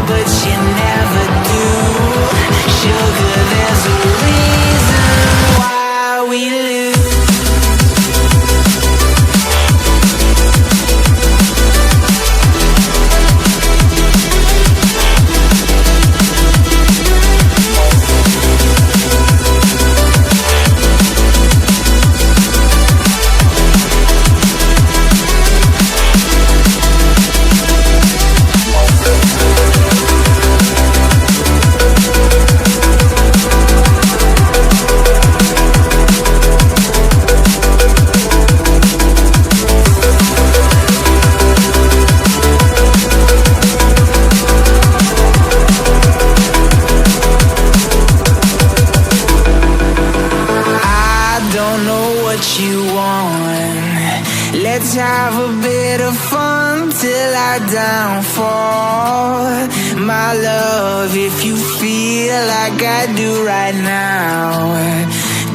but you never do. Sugar, there's a reason why we lose. Let's have a bit of fun till I downfall. My love, if you feel like I do right now,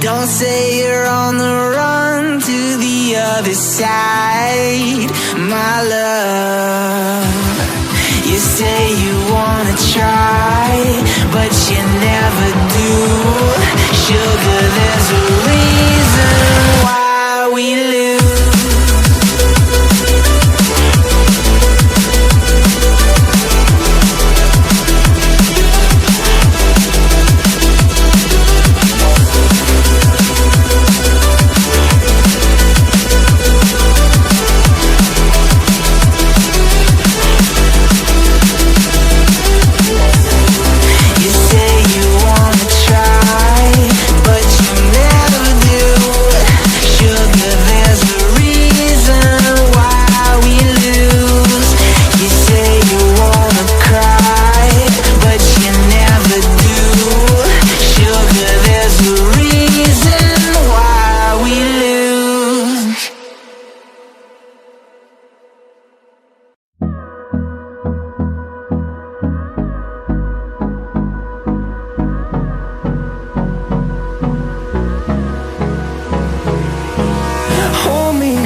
don't say you're on the run to the other side. My love, you say you wanna try, but you never do. Sugar, there's a reason why we lose.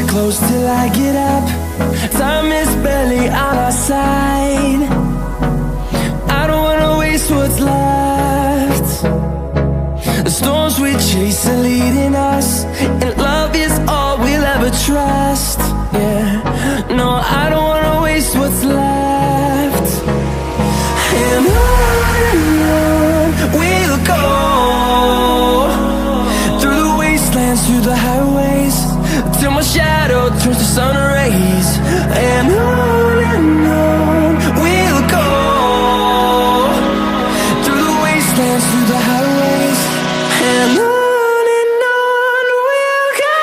Close till I get up. Time is barely on our side. I don't wanna waste what's left. The storms we chase are leading us, and love is all we'll ever trust. Yeah, no, I don't wanna waste what's left. And on we'll go, through the wastelands, through the highways, till my shadow turns to sun rays. And on we'll go, through the wastelands, through the highways, and on we'll go.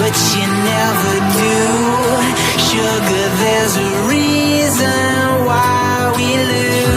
but you never do.